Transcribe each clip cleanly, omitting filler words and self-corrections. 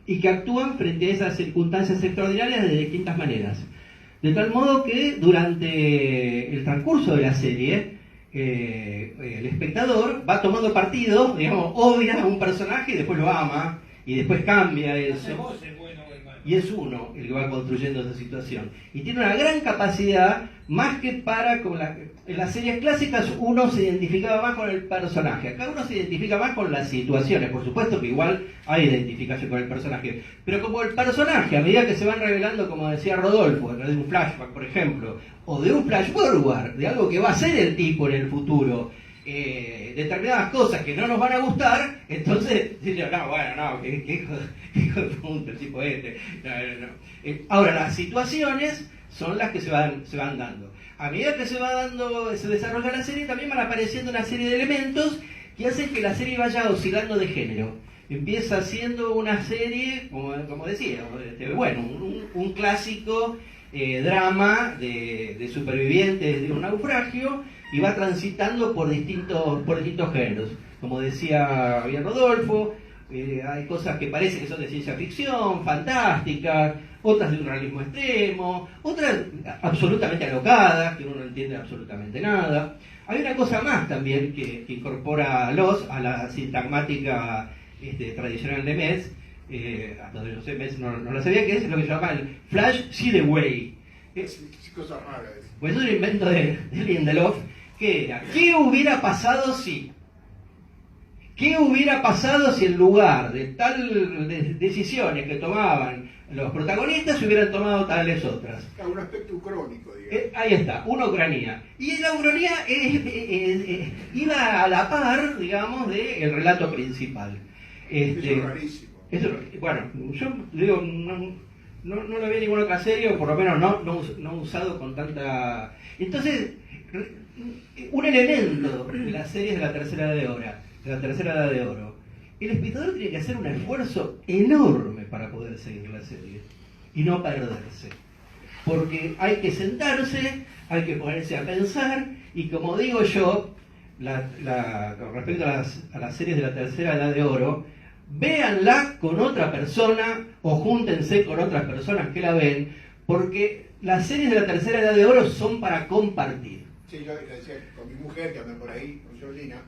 y que actúan frente a esas circunstancias extraordinarias de distintas maneras. De tal modo que durante el transcurso de la serie, el espectador va tomando partido, digamos, odia a un personaje y después lo ama, y después cambia eso. Y es uno el que va construyendo esa situación. Y tiene una gran capacidad, más que para... en las series clásicas uno se identificaba más con el personaje. Acá uno se identifica más con las situaciones. Por supuesto que igual hay identificación con el personaje. Pero como el personaje, a medida que se van revelando, como decía Rodolfo, de un flashback, por ejemplo, o de un flash forward, de algo que va a ser el tipo en el futuro, determinadas cosas que no nos van a gustar, entonces qué hijo de puta el tipo este. No. Ahora, las situaciones son las que se van dando. A medida que se desarrolla la serie, también van apareciendo una serie de elementos que hacen que la serie vaya oscilando de género. Empieza siendo una serie, como decía, un clásico drama de supervivientes de un naufragio, y va transitando por distintos géneros. Como decía bien Rodolfo, hay cosas que parecen que son de ciencia ficción, fantásticas, otras de un realismo extremo, otras absolutamente alocadas, que uno no entiende absolutamente nada. Hay una cosa más también que incorpora a la sintagmática tradicional de Metz, hasta donde yo sé, Metz no la sabía, que es lo que se llama el Flash See the Way. Cosa rara. Pues es un invento de Lindelof, que era, ¿qué hubiera pasado si? ¿Qué hubiera pasado si en lugar de tal decisiones que tomaban los protagonistas se hubieran tomado tales otras? Un aspecto ucrónico, digamos. Ahí está, una ucronía. Y la ucronía iba a la par, digamos, del relato principal. Eso es rarísimo. Bueno, yo digo, no lo vi en ninguna otra serie, o por lo menos no usado con tanta... Entonces, un elemento de las series de la tercera edad de oro, el espectador tiene que hacer un esfuerzo enorme para poder seguir la serie y no perderse, porque hay que sentarse, hay que ponerse a pensar, y como digo yo, con respecto a las series de la tercera edad de oro, véanla con otra persona o júntense con otras personas que la ven, porque las series de la tercera edad de oro son para compartir. Sí, yo le decía con mi mujer, que anda por ahí, con Georgina,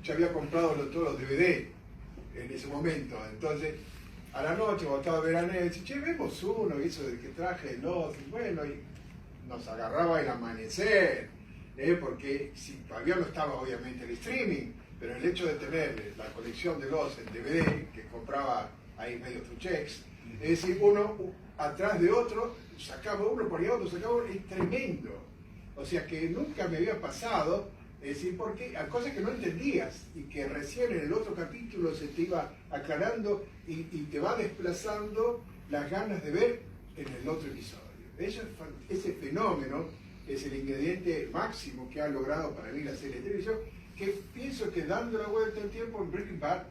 yo había comprado todos los DVD en ese momento. Entonces, a la noche, cuando estaba veraneo, dice, che, vemos uno, y eso del que traje los, y bueno, y nos agarraba el amanecer, porque todavía no estaba obviamente el streaming, pero el hecho de tener la colección de los en DVD, que compraba ahí medio truchex, es decir, uno atrás de otro, sacaba uno, ponía otro, sacaba uno, es tremendo. O sea que nunca me había pasado, es decir, porque hay cosas que no entendías y que recién en el otro capítulo se te iba aclarando y te va desplazando las ganas de ver en el otro episodio. Ese fenómeno es el ingrediente máximo que ha logrado para mí la serie de televisión, que pienso que dando la vuelta al tiempo en Breaking Bad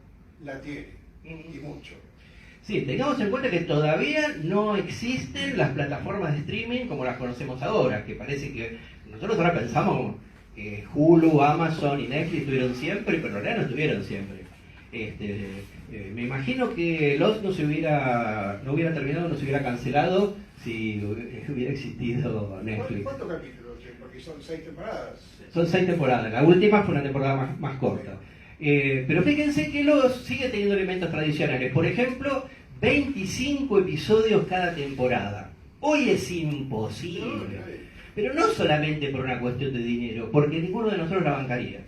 la tiene, y mucho. Sí, tengamos en cuenta que todavía no existen las plataformas de streaming como las conocemos ahora, que parece que nosotros ahora pensamos que Hulu, Amazon y Netflix estuvieron siempre, pero en realidad no estuvieron siempre. Me imagino que Lost no hubiera terminado, no se hubiera cancelado si hubiera existido Netflix. ¿Cuántos capítulos? Porque son 6 temporadas. Son 6 temporadas, la última fue una temporada más corta. Pero fíjense que Lost sigue teniendo elementos tradicionales. Por ejemplo, 25 episodios cada temporada. Hoy es imposible. Pero no solamente por una cuestión de dinero, porque ninguno de nosotros la bancaría.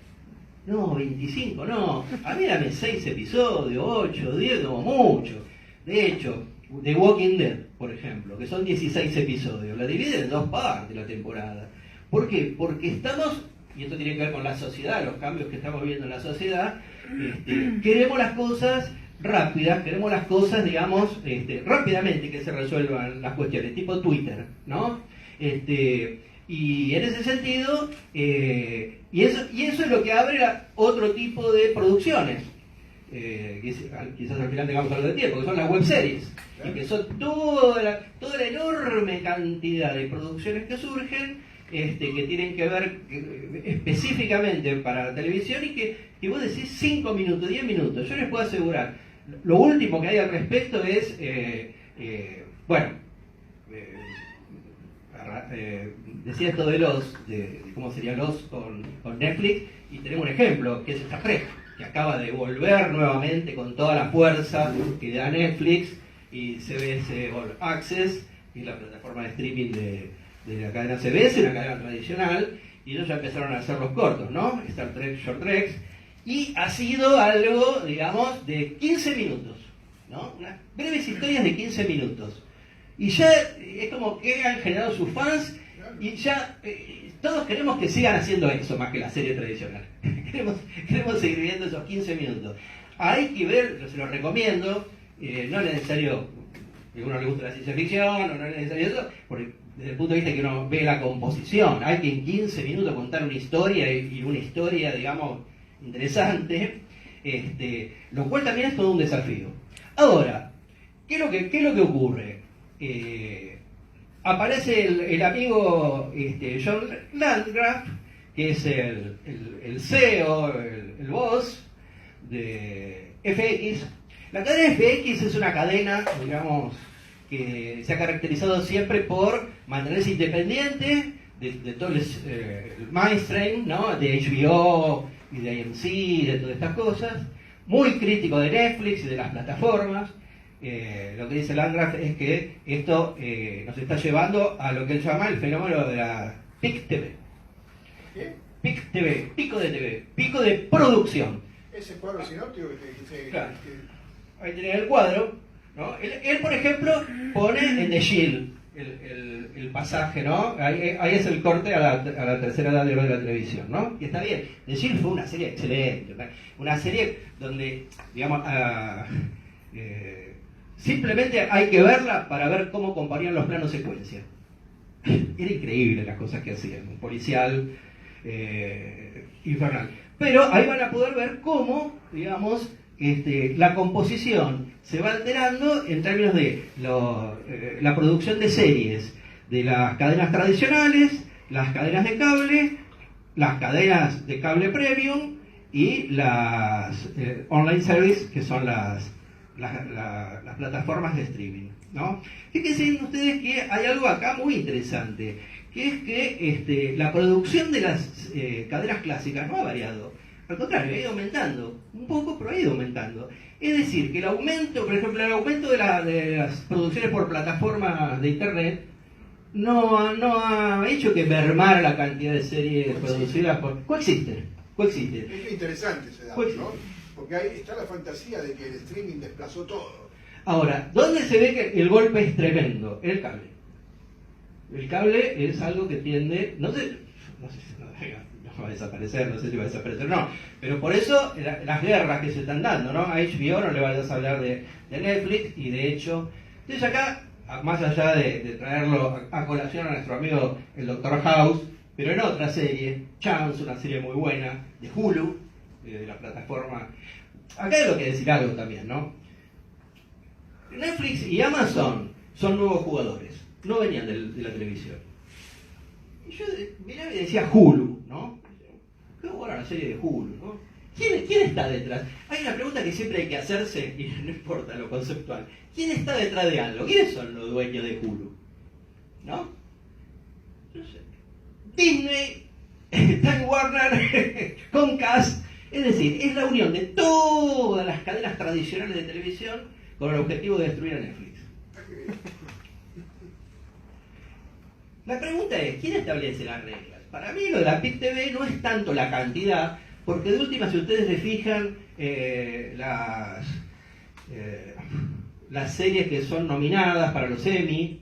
No, 25, no. A mí dame 6 episodios, 8, 10 como mucho. De hecho, The Walking Dead, por ejemplo, que son 16 episodios, la dividen en 2 partes la temporada. ¿Por qué? Porque estamos, y esto tiene que ver con la sociedad, los cambios que estamos viendo en la sociedad, queremos las cosas rápidas, queremos las cosas, digamos, rápidamente que se resuelvan las cuestiones, tipo Twitter, ¿no? Y en ese sentido, y eso es lo que abre otro tipo de producciones, quizás al final tengamos algo de tiempo, que son las webseries, y que son toda la enorme cantidad de producciones que surgen que tienen que ver específicamente para la televisión y que vos decís 5 minutos, 10 minutos. Yo les puedo asegurar, lo último que hay al respecto es, decía esto de cómo sería los con Netflix, y tenemos un ejemplo, que es Star Trek, que acaba de volver nuevamente con toda la fuerza que da Netflix y CBS All Access, que es la plataforma de streaming de la cadena CBS, una cadena tradicional, y ellos ya empezaron a hacer los cortos, ¿no? Star Trek, Short Treks, y ha sido algo, digamos, de 15 minutos, ¿no? Unas breves historias de 15 minutos. Y ya es como que han generado sus fans y ya todos queremos que sigan haciendo eso más que la serie tradicional. queremos seguir viendo esos 15 minutos. Hay que ver, yo se los recomiendo, no es necesario que a uno le guste la ciencia ficción, o no es necesario eso, porque desde el punto de vista que uno ve la composición, hay que en 15 minutos contar una historia y una historia, digamos, interesante, lo cual también es todo un desafío. Ahora, ¿qué es lo que ocurre? Aparece el amigo John Landgraf, que es el CEO, el boss de FX. La cadena FX es una cadena, digamos, que se ha caracterizado siempre por mantenerse independiente de todo el mainstream, ¿no? De HBO y de AMC y de todas estas cosas. Muy crítico de Netflix y de las plataformas. Lo que dice Landgraf es que esto nos está llevando a lo que él llama el fenómeno de la PIC TV. ¿Qué? PIC TV, pico de TV, pico de producción. Ese cuadro sinóptico que Claro. Ahí tenés el cuadro, ¿no? Él, por ejemplo, pone en The Shield el pasaje, ¿no? Ahí es el corte a la tercera edad de oro de la televisión, ¿no? Y está bien. The Shield fue una serie excelente, ¿no? Una serie donde, digamos, simplemente hay que verla para ver cómo comparían los planos secuencia. Era increíble las cosas que hacían, un policial infernal. Pero ahí van a poder ver cómo, digamos, la composición se va alterando en términos de la producción de series de las cadenas tradicionales, las cadenas de cable, las cadenas de cable premium y las online service, que son las plataformas de streaming, ¿no? Fíjense ustedes que hay algo acá muy interesante, que es que la producción de las cadenas clásicas no ha variado. Al contrario, ha ido aumentando, un poco, pero ha ido aumentando. Es decir, que el aumento, por ejemplo, el aumento de las producciones por plataformas de internet no ha hecho que mermar la cantidad de series producidas por... Coexisten. Es interesante ese dato, ¿no? Porque ahí está la fantasía de que el streaming desplazó todo. Ahora, ¿dónde se ve que el golpe es tremendo? En el cable. El cable es algo que tiende... No va a desaparecer, no sé si va a desaparecer o no, pero por eso las guerras que se están dando, ¿no? A HBO no le vayas a hablar de Netflix, y de hecho, entonces acá, más allá de traerlo a colación a nuestro amigo el Dr. House, pero en otra serie, Chance, una serie muy buena, de Hulu, de la plataforma, acá hay que decir algo también, ¿no? Netflix y Amazon son nuevos jugadores, no venían de la televisión. Y yo miraba y decía Hulu, ¿no? Qué buena la serie de Hulu, ¿no? ¿Quién está detrás? Hay una pregunta que siempre hay que hacerse, y no importa lo conceptual. ¿Quién está detrás de algo? ¿Quiénes son los dueños de Hulu? ¿No? No sé. Disney, Time Warner, Comcast. Es decir, es la unión de todas las cadenas tradicionales de televisión con el objetivo de destruir a Netflix. La pregunta es, ¿quién establece las reglas? Para mí lo de la PIC TV no es tanto la cantidad, porque de última, si ustedes se fijan, las series que son nominadas para los Emmy,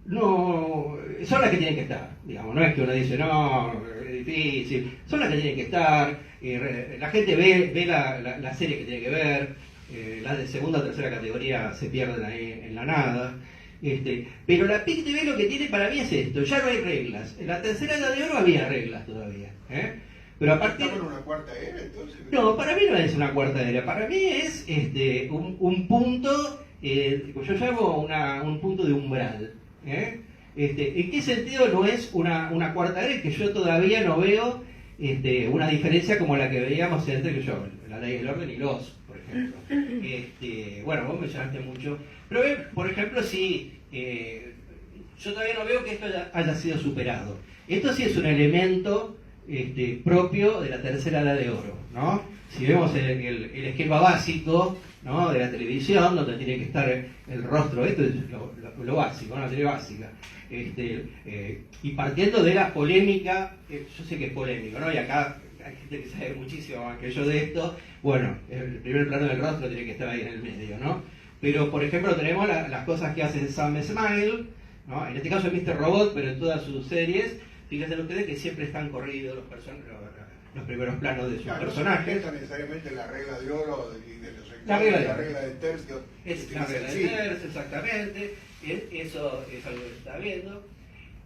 no, son las que tienen que estar, digamos, no es que uno dice, no, es difícil, son las que tienen que estar, la gente ve la serie que tiene que ver, las de segunda o tercera categoría se pierden ahí en la nada. Pero la PIC TV lo que tiene para mí es esto, ya no hay reglas. En la tercera edad de oro había reglas todavía, pero a partir... ¿Estamos en una cuarta era entonces? No, para mí no es una cuarta era, para mí es un punto, yo llamo un punto de umbral, ¿En qué sentido no es una cuarta ley? Que yo todavía no veo una diferencia como la que veíamos entre la ley del orden y los, por ejemplo. Bueno, vos mencionaste mucho, pero por ejemplo, sí, yo todavía no veo que esto haya sido superado. Esto sí es un elemento propio de la tercera edad de oro, ¿no? Si vemos el esquema básico, ¿no?, de la televisión, donde tiene que estar el rostro, esto es lo básico, ¿no?, la tele básica. Y partiendo de la polémica, yo sé que es polémico, ¿no? Y acá hay gente que sabe muchísimo más que yo de esto. Bueno, el primer plano del rostro tiene que estar ahí en el medio, ¿no? Pero, por ejemplo, tenemos las cosas que hace Sam Esmail, ¿no? En este caso es Mr. Robot, pero en todas sus series, fíjense ustedes que siempre están corridos los primeros planos de sus personajes. No necesariamente la regla de oro y de los la regla de tercio. Es la regla de tercio, exactamente. Eso es algo que se está viendo.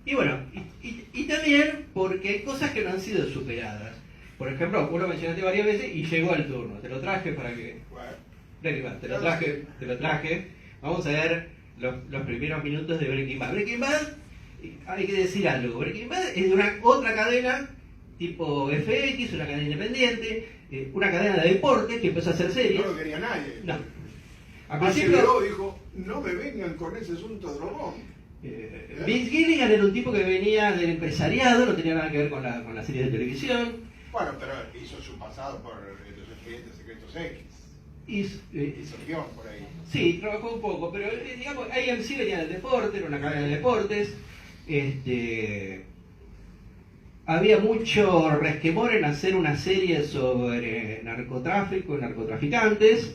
Y bueno, y también porque hay cosas que no han sido superadas. Por ejemplo, vos lo mencionaste varias veces y llegó el turno. Te lo traje para que... Te lo traje. Vamos a ver los primeros minutos de Breaking Bad. Breaking Bad, hay que decir algo. Breaking Bad es de otra cadena tipo FX, una cadena independiente, una cadena de deportes que empezó a hacer series. No lo quería nadie. No. Al principio dijo, no me vengan con ese asunto de Drogón. Vince Gilligan era un tipo que venía del empresariado, no tenía nada que ver con la serie de televisión. Bueno, pero hizo su pasado por los expedientes secretos X. Hizo guión por ahí. Sí, trabajó un poco, pero digamos, AMC venía del deporte, era una cadena de deportes. Había mucho resquemor en hacer una serie sobre narcotráfico, narcotraficantes.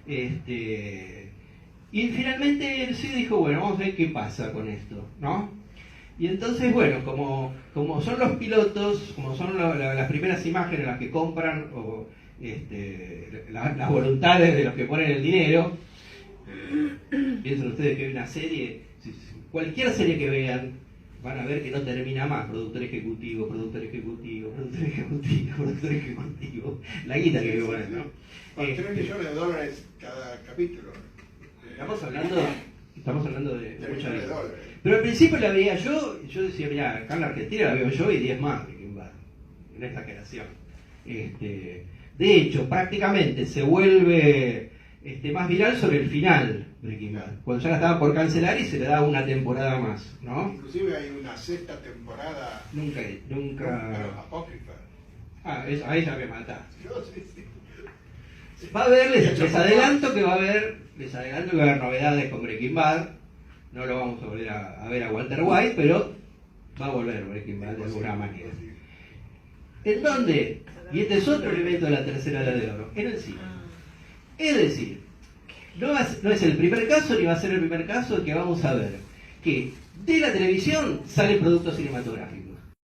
Y finalmente él sí dijo, bueno, vamos a ver qué pasa con esto, ¿no? Y entonces, bueno, como son los pilotos, como son las primeras imágenes las que compran, o las voluntades de los que ponen el dinero, piensen ustedes que hay una serie, cualquier serie que vean, van a ver que no termina más, productor ejecutivo, productor ejecutivo, productor ejecutivo, productor ejecutivo, la guita que ponen, ¿no? Con $3 millones cada capítulo. Estamos hablando de mucha $3 vida. millones. Pero al principio la veía yo decía, mira, acá en la Argentina la veo yo y 10 más Breaking Bad, en esta generación. De hecho, prácticamente se vuelve más viral sobre el final Breaking Bad, cuando ya la estaban por cancelar y se le da una temporada más, ¿no? Inclusive hay una sexta temporada. Nunca. Pero apócrifa. Ahí ya me mataste. Yo sí. Va a haber, les adelanto que va a haber novedades con Breaking Bad. No lo vamos a volver a ver a Walter White, pero va a volver Breaking Bad de alguna manera. ¿En dónde? Y este es otro elemento de la tercera edad de oro, en el cine. Es decir, no es el primer caso ni va a ser el primer caso que vamos a ver que de la televisión salen productos cinematográficos.